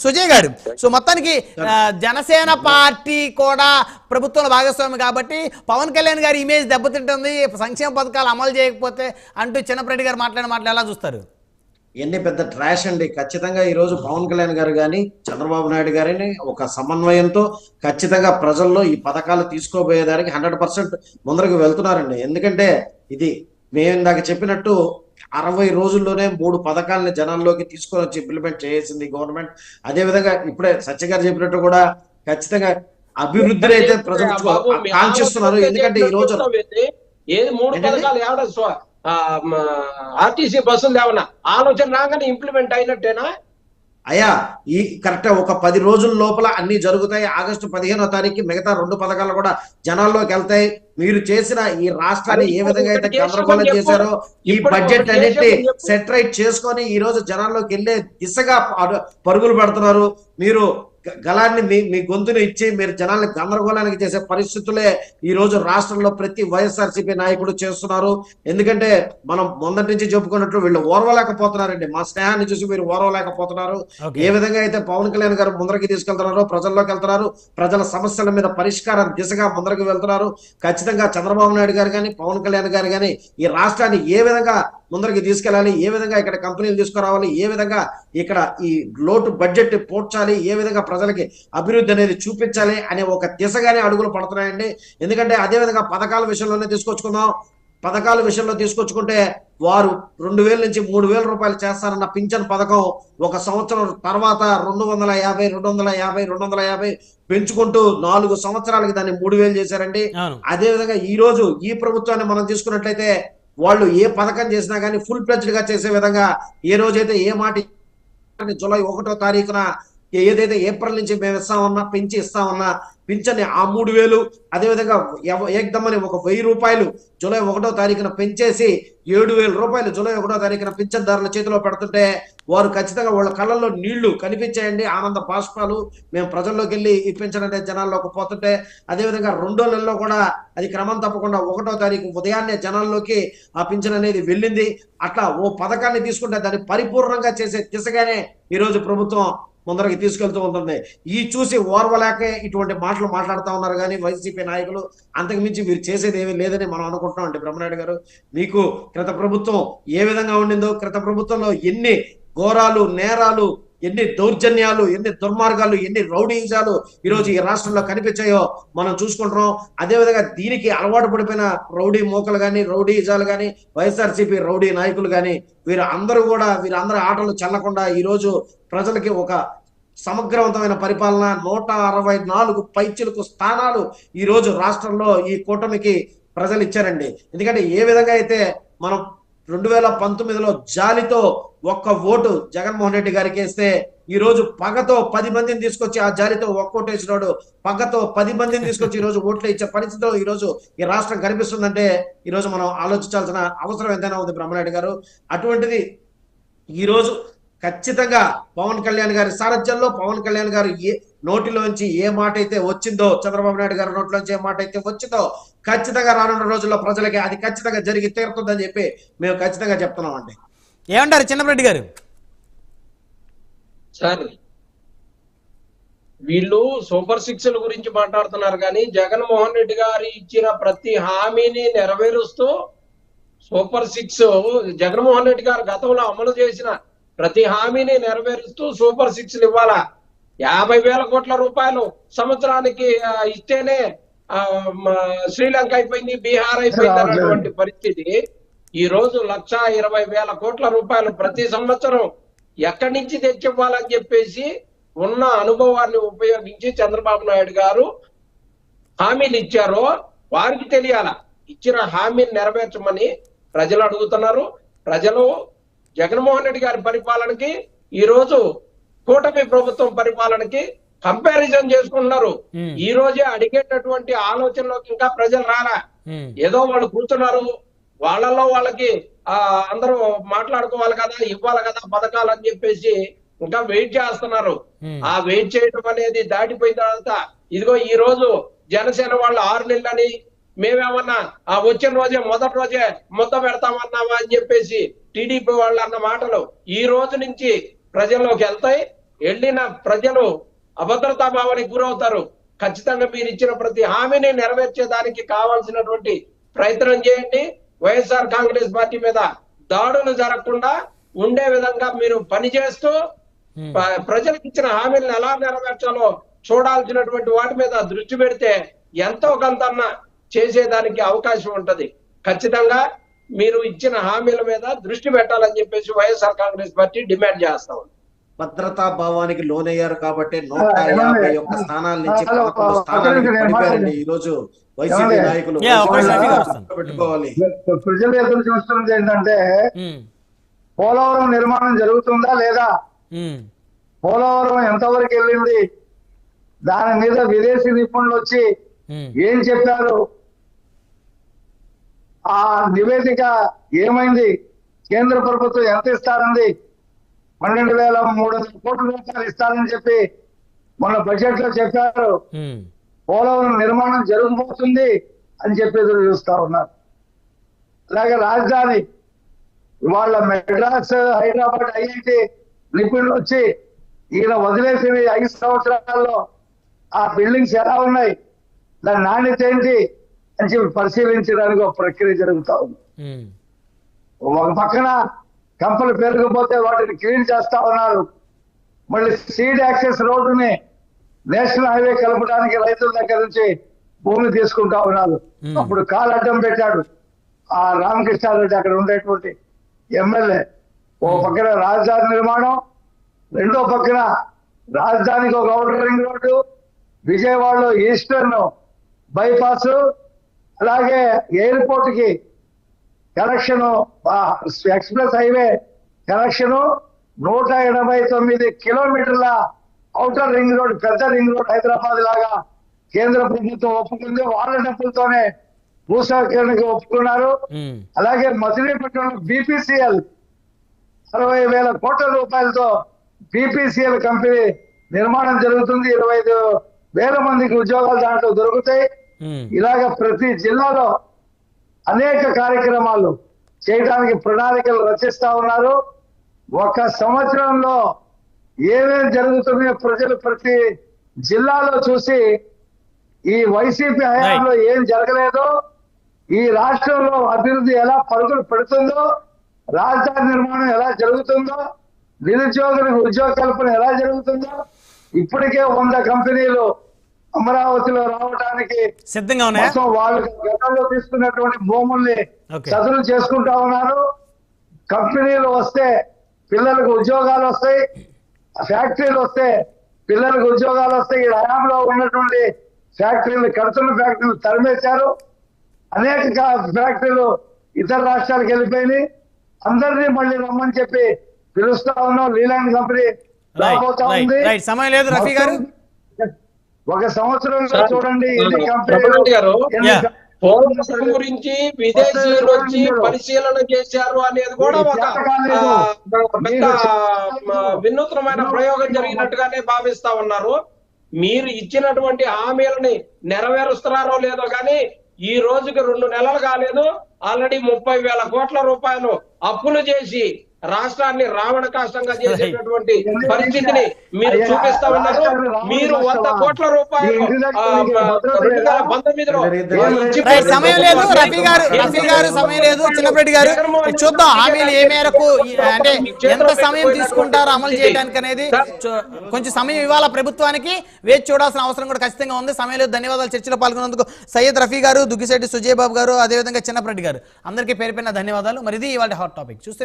సుజయ్ గారు, సో మొత్తానికి జనసేన పార్టీ కూడా ప్రభుత్వంలో భాగస్వామి కాబట్టి పవన్ కళ్యాణ్ గారి ఇమేజ్ దెబ్బతింటుంది, సంక్షేమ పథకాలు అమలు చేయకపోతే అంటూ చిన్నపరెడ్డి గారు మాట్లాడిన మాటలు ఎలా చూస్తారు? ఎన్ని పెద్ద ట్రాష్ అండి. ఖచ్చితంగా ఈ రోజు పవన్ కళ్యాణ్ గారు కానీ చంద్రబాబు నాయుడు గారిని ఒక సమన్వయంతో ఖచ్చితంగా ప్రజల్లో ఈ పథకాలు తీసుకోబోయేదానికి 100% ముందరకు వెళ్తున్నారండి. ఎందుకంటే ఇది మేము ఇందాక చెప్పినట్టు 60 రోజుల్లోనే 3 పథకాలని జనాల్లోకి తీసుకొని వచ్చి ఇంప్లిమెంట్ చేసింది గవర్నమెంట్. అదే విధంగా ఇప్పుడే సత్య గారు చెప్పినట్టు కూడా ఖచ్చితంగా అభివృద్ధిని అయితే ప్రజలు కాంక్షిస్తున్నారు. ఎందుకంటే ఈ రోజు ఏది 3 పథకాలు ఏమన్నా ఆర్టీసీ బస్సులు ఏమన్నా ఆలోచన రాగానే ఇంప్లిమెంట్ అయినట్టేనా? అయ్యా ఈ కరెక్ట్ ఒక 10 రోజుల లోపల అన్ని జరుగుతాయి. ఆగస్టు 15వ తారీఖు మిగతా 2 పథకాలు కూడా జనాల్లోకి వెళ్తాయి. మీరు చేసిన ఈ రాష్ట్రాన్ని ఏ విధంగా అయితే గందరగోళం చేశారో ఈ బడ్జెట్ అన్నింటినీ సెటరైట్ చేసుకొని ఈ రోజు జనాల్లోకి వెళ్ళే దిశగా పరుగులు పెడుతున్నారు. మీరు గలాన్ని మీ గొంతును ఇచ్చి మీరు జనాల్ని గందరగోళానికి చేసే పరిస్థితులే ఈ రోజు రాష్ట్రంలో ప్రతి వైఎస్ఆర్సీపీ నాయకుడు చేస్తున్నారు. ఎందుకంటే మనం మొదటి నుంచి చెప్పుకున్నట్లు వీళ్ళు ఓర్వలేకపోతున్నారండి. మా స్నేహాన్ని చూసి మీరు ఓర్వలేకపోతున్నారు. ఏ విధంగా అయితే పవన్ కళ్యాణ్ గారు ముందరికి తీసుకెళ్తున్నారో ప్రజల్లోకి వెళ్తున్నారు, ప్రజల సమస్యల మీద పరిష్కారం దిశగా ముందరికి వెళ్తున్నారు. ఖచ్చితంగా చంద్రబాబు నాయుడు గారు కానీ పవన్ కళ్యాణ్ గారు కానీ ఈ రాష్ట్రాన్ని ఏ విధంగా ముందరికి తీసుకెళ్ళాలి, ఏ విధంగా ఇక్కడ కంపెనీలు తీసుకురావాలి, ఏ విధంగా ఇక్కడ ఈ లోటు బడ్జెట్ పోడ్చాలి, ఏ విధంగా ప్రజలకి అభివృద్ధి అనేది చూపించాలి అనే ఒక దిశగానే అడుగులు పడుతున్నాయండి. ఎందుకంటే అదే విధంగా పథకాల విషయంలోనే తీసుకొచ్చుకుందాం. పథకాల విషయంలో తీసుకొచ్చుకుంటే వారు 2000 నుంచి 3000 రూపాయలు చేస్తారన్న పింఛన్ పథకం ఒక సంవత్సరం తర్వాత 250, 250, 250 పెంచుకుంటూ 4 సంవత్సరాలకి దాన్ని 3000 చేశారండి. అదే విధంగా ఈ రోజు ఈ ప్రభుత్వాన్ని మనం తీసుకున్నట్లయితే వాళ్ళు ఏ పథకం చేసినా కానీ ఫుల్ ఫ్లెడ్జ్డ్ గా చేసే విధంగా ఏ రోజైతే ఏ మాట జూలై 1వ తారీఖున ఏదైతే ఏప్రిల్ నుంచి మేము ఇస్తామన్నా పెంచి ఇస్తామన్నా పింఛని ఆ 3000 అదేవిధంగా ఏకదమ్మని ఒక 1000 రూపాయలు జూలై 1వ తారీఖున పెంచేసి 7000 రూపాయలు జూలై 1వ తారీఖున పింఛన్దారుల చేతిలో పెడుతుంటే వారు ఖచ్చితంగా వాళ్ళ కళ్ళల్లో నీళ్లు కనిపించాయండి, ఆనంద బాష్పాలు. మేము ప్రజల్లోకి వెళ్ళి ఈ పింఛన్ అనే జనాల్లోకి పోతుంటే అదేవిధంగా 2వ నెలలో కూడా అది క్రమం తప్పకుండా 1వ తారీఖు ఉదయాన్నే జనాల్లోకి ఆ పింఛన్ అనేది వెళ్ళింది. అట్లా ఓ పథకాన్ని తీసుకుంటే దాన్ని పరిపూర్ణంగా చేసే దిశగానే ఈరోజు ప్రభుత్వం ముందరికి తీసుకెళ్తూ ఉంటుంది. ఈ చూసి ఓర్వలేకే ఇటువంటి మాటలు మాట్లాడుతూ ఉన్నారు కానీ వైసీపీ నాయకులు అంతకు మించి మీరు చేసేది ఏమీ లేదని మనం అనుకుంటున్నాం అండి. బ్రహ్మనాయుడు గారు, మీకు క్రిత ప్రభుత్వం ఏ విధంగా ఉండిందో, క్రిత ప్రభుత్వంలో ఎన్ని ఘోరాలు నేరాలు, ఎన్ని దౌర్జన్యాలు, ఎన్ని దుర్మార్గాలు, ఎన్ని రౌడీజాలు ఈరోజు ఈ రాష్ట్రంలో కనిపించాయో మనం చూసుకుంటున్నాం. అదేవిధంగా దీనికి అలవాటు పడిపోయిన రౌడీ మోకలు కానీ రౌడీజాలు కానీ వైఎస్ఆర్సీపీ రౌడీ నాయకులు కానీ వీరందరూ ఆటలు చెల్లకుండా ఈరోజు ప్రజలకి ఒక సమగ్రవంతమైన పరిపాలన 164 పైచిలకు స్థానాలు ఈ రోజు రాష్ట్రంలో ఈ కూటమికి ప్రజలు ఇచ్చారండి. ఎందుకంటే ఏ విధంగా అయితే మనం 2019లో జాలితో ఒక్క ఓటు జగన్మోహన్ రెడ్డి గారికి వేస్తే ఈ రోజు పగతో 10 మందిని తీసుకొచ్చి ఆ జాలితో ఒక్క ఓటు వేసినాడు, పగతో 10 మందిని తీసుకొచ్చి ఈ రోజు ఓట్లు ఇచ్చే పరిస్థితిలో ఈ రోజు ఈ రాష్ట్రం కనిపిస్తుందంటే ఈ రోజు మనం ఆలోచించాల్సిన అవసరం ఎంతైనా ఉంది బ్రహ్మనాయుడు గారు. అటువంటిది ఈ రోజు ఖచ్చితంగా పవన్ కళ్యాణ్ గారి సారథ్యంలో పవన్ కళ్యాణ్ గారు నోటిలోంచి ఏ మాట అయితే వచ్చిందో, చంద్రబాబు నాయుడు గారి నోటిలోంచి ఏ మాట అయితే వచ్చిందో ఖచ్చితంగా రానున్న రోజుల్లో ప్రజలకి అది ఖచ్చితంగా జరిగి తీరుతుందని చెప్పి మేము ఖచ్చితంగా చెప్తున్నాం అండి. ఏమంటారు చిన్నపరెడ్డి గారు? సార్, వీళ్ళు సూపర్ 6ల గురించి మాట్లాడుతున్నారు కానీ జగన్మోహన్ రెడ్డి గారు ఇచ్చిన ప్రతి హామీని నెరవేరుస్తూ సూపర్ 6 జగన్మోహన్ రెడ్డి గారు గతంలో అమలు చేసిన ప్రతి హామీని నెరవేరుస్తూ సూపర్ 6లు ఇవ్వాలా. 50,000 కోట్ల రూపాయలు సంవత్సరానికి ఇస్తేనే శ్రీలంక అయిపోయింది, బీహార్ అయిపోయింది అన్నటువంటి పరిస్థితి. ఈ రోజు 1,20,000 కోట్ల రూపాయలు ప్రతి సంవత్సరం ఎక్కడి నుంచి తెచ్చివ్వాలని చెప్పేసి ఉన్న అనుభవాన్ని ఉపయోగించి చంద్రబాబు నాయుడు గారు హామీలు ఇచ్చారో వారికి తెలియాల. ఇచ్చిన హామీని నెరవేర్చమని ప్రజలు అడుగుతున్నారు. ప్రజలు జగన్మోహన్ రెడ్డి గారి పరిపాలనకి ఈ రోజు కూటమి ప్రభుత్వం పరిపాలనకి కంపారిజన్ చేసుకుంటున్నారు. ఈ రోజే అడిగేటటువంటి ఆలోచనలోకి ఇంకా ప్రజలు రారా. ఏదో వాళ్ళు కూర్చున్నారు, వాళ్ళలో వాళ్ళకి అందరూ మాట్లాడుకోవాలి కదా, ఇవ్వాలి కదా పథకాలు అని చెప్పేసి ఇంకా వెయిట్ చేస్తున్నారు. ఆ వెయిట్ చేయడం అనేది దాటిపోయిన తర్వాత ఇదిగో ఈ రోజు జనసేన వాళ్ళు 6 నెలలని మేమేమన్నా వచ్చిన రోజే మొదటి రోజే ముద్ద పెడతామన్నావా అని చెప్పేసి టీడీపీ వాళ్ళు అన్న మాటలు ఈ రోజు నుంచి ప్రజల్లోకి వెళ్తాయి. వెళ్ళిన ప్రజలు అభద్రతా భావానికి గురవుతారు. ఖచ్చితంగా మీరు ఇచ్చిన ప్రతి హామీని నెరవేర్చేదానికి కావాల్సినటువంటి ప్రయత్నం చేయండి. వైఎస్ఆర్ కాంగ్రెస్ పార్టీ మీద దాడులు జరగకుండా ఉండే విధంగా మీరు పనిచేస్తూ ప్రజలకు ఇచ్చిన హామీలను ఎలా నెరవేర్చాలో చూడాల్సినటువంటి వాటి మీద దృష్టి పెడితే ఎంతో కొంత చేసేదానికి అవకాశం ఉంటది. ఖచ్చితంగా మీరు ఇచ్చిన హామీల మీద దృష్టి పెట్టాలని చెప్పేసి వైఎస్ఆర్ కాంగ్రెస్ పార్టీ డిమాండ్ చేస్తా ఉంది. భద్రతా భావానికి లోనయ్యారు కాబట్టి 151 స్థానాల నుంచి 11 స్థానాలకు పడిపోయారండి ఈ రోజు వైసీపీ నాయకులు. పెట్టుకోవాలి. ప్రజలు ఎదురు చూస్తున్నది ఏంటంటే పోలవరం నిర్మాణం జరుగుతుందా లేదా, పోలవరం ఎంతవరకు వెళ్ళింది, దాని మీద విదేశీ నిపుణులు వచ్చి ఏం చెప్పారు, ఆ నివేదిక ఏమైంది, కేంద్ర ప్రభుత్వం ఎంత ఇస్తారంది, 12,300 కోట్ల రూపాయలు ఇస్తారని చెప్పి మన బడ్జెట్ లో చెప్పారు. పోలవరం నిర్మాణం జరగబోతుంది అని చెప్పి ఎదురు చూస్తా ఉన్నారు. అలాగే రాజధాని ఇవాళ మెడ్రాస్, హైదరాబాద్, ఐఐటి నిపుణులు వచ్చి ఈయన వదిలేసిన 5 సంవత్సరాల్లో ఆ బిల్డింగ్స్ ఎలా ఉన్నాయి, దాని నాణ్యత ఏంటి అని చెప్పి పరిశీలించడానికి ఒక ప్రక్రియ జరుగుతా ఉంది. ఒక పక్కన కంపలు పెరిగిపోతే వాటిని క్లీన్ చేస్తా ఉన్నారు. మళ్ళీ సీడ్ యాక్సెస్ రోడ్డుని నేషనల్ హైవే కలపడానికి రైతుల దగ్గర నుంచి భూమి తీసుకుంటా ఉన్నారు. అప్పుడు కాలు అడ్డం పెట్టాడు ఆ రామకృష్ణారెడ్డి, అక్కడ ఉండేటువంటి ఎమ్మెల్యే. ఓ పక్కన రాజధాని నిర్మాణం, రెండో పక్కన రాజధానికి ఒక ఔటర్ రింగ్ రోడ్డు, విజయవాడలో ఈస్టర్న్ బైపాస్, అలాగే ఎయిర్పోర్ట్ కి కనెక్షన్, ఎక్స్ప్రెస్ హైవే కనెక్షన్, 189 కిలోమీటర్ల ఔటర్ రింగ్ రోడ్, పెద్ద రింగ్ రోడ్ హైదరాబాద్ లాగా కేంద్ర ప్రభుత్వం ఒప్పుకుంది. వాళ్ళ డబ్బులతోనే భూసేకరణకి ఒప్పుకున్నారు. అలాగే మచిలీపట్నంలో బీపీసీఎల్ 60,000 కోట్ల రూపాయలతో బీపీసీఎల్ కంపెనీ నిర్మాణం జరుగుతుంది. 25,000 మందికి ఉద్యోగాలు దాంట్లో దొరుకుతాయి. ఇలాగ ప్రతి జిల్లాలో అనేక కార్యక్రమాలు చేయడానికి ప్రణాళికలు రచిస్తా ఉన్నారు. ఒక సంవత్సరంలో ఏమేమి జరుగుతున్నాయో ప్రజలు ప్రతి జిల్లాలో చూసి ఈ వైసీపీ హయాంలో ఏం జరగలేదో, ఈ రాష్ట్రంలో అభివృద్ధి ఎలా పరుగులు పెడుతుందో, రాజధాని నిర్మాణం ఎలా జరుగుతుందో, నిరుద్యోగులకు ఉద్యోగ కల్పన ఎలా జరుగుతుందో, ఇప్పటికే 100 కంపెనీలు అమరావతిలో రావడానికి సిద్ధంగా ఉన్నాయి. వాళ్ళు గతంలో తీసుకున్నటువంటి భూముల్ని చదువులు చేసుకుంటా ఉన్నారు. కంపెనీలు వస్తే పిల్లలకు ఉద్యోగాలు వస్తాయి, ఫ్యాక్టరీలు వస్తే పిల్లలకు ఉద్యోగాలు వస్తాయి. ఈ హయాంలో ఉన్నటువంటి ఫ్యాక్టరీలు, కడుతున్న ఫ్యాక్టరీలు తరిమేశారు. అనేక ఫ్యాక్టరీలు ఇతర రాష్ట్రాలకు వెళ్ళిపోయినాయి. అందరినీ మళ్ళీ రమ్మని చెప్పి పిలుస్తా ఉన్నాం. లీలాండ్ కంపెనీ రాబోతా ఉంది. సమయం లేదు రఫీ గారు, ఒక సంవత్సరంలో చూడండి ఎన్ని గారు కంపెనీలు పోలవరం గురించి విదేశీయులు వచ్చి పరిశీలన చేశారు అనేది కూడా ఒక పెద్ద వినూత్నమైన ప్రయోగం జరిగినట్టుగానే భావిస్తా ఉన్నారు. మీరు ఇచ్చినటువంటి హామీలని నెరవేరుస్తున్నారో లేదో కానీ ఈ రోజుకి 2 నెలలు కాలేదు, ఆల్రెడీ 30,000 కోట్ల రూపాయలు అప్పులు చేసి రాష్ట్రాన్ని రావణ కాష్టంగా చేసేటటువంటి పరిస్థితిని మీరు చూపిస్తా ఉన్నారు. మీరు 100 కోట్ల రూపాయలు 2019లో సమయం లేదు రఫీ గారు, సమయం లేదు. చిన్నప్పటి గారు చూద్దాం హామీలు ఏ మేరకు, అంటే ఎంత సమయం తీసుకుంటారో అమలు చేయడానికి అనేది కొంచెం సమయం ఇవ్వాలా ప్రభుత్వానికి, వేచి చూడాల్సిన అవసరం కూడా ఖచ్చితంగా ఉంది. సమయం లేదు. ధన్యవాదాలు చర్చలో పాల్గొన్నందుకు సయ్యద్ రఫీ గారు, దుగ్గిశెట్టి సుజయ్ బాబు గారు, అదేవిధంగా చిన్నప్పటి గారు, అందరికీ పేరు పైన ధన్యవాదాలు. మరి ఇది ఇవాళ హాట్ టాపిక్ చూస్తే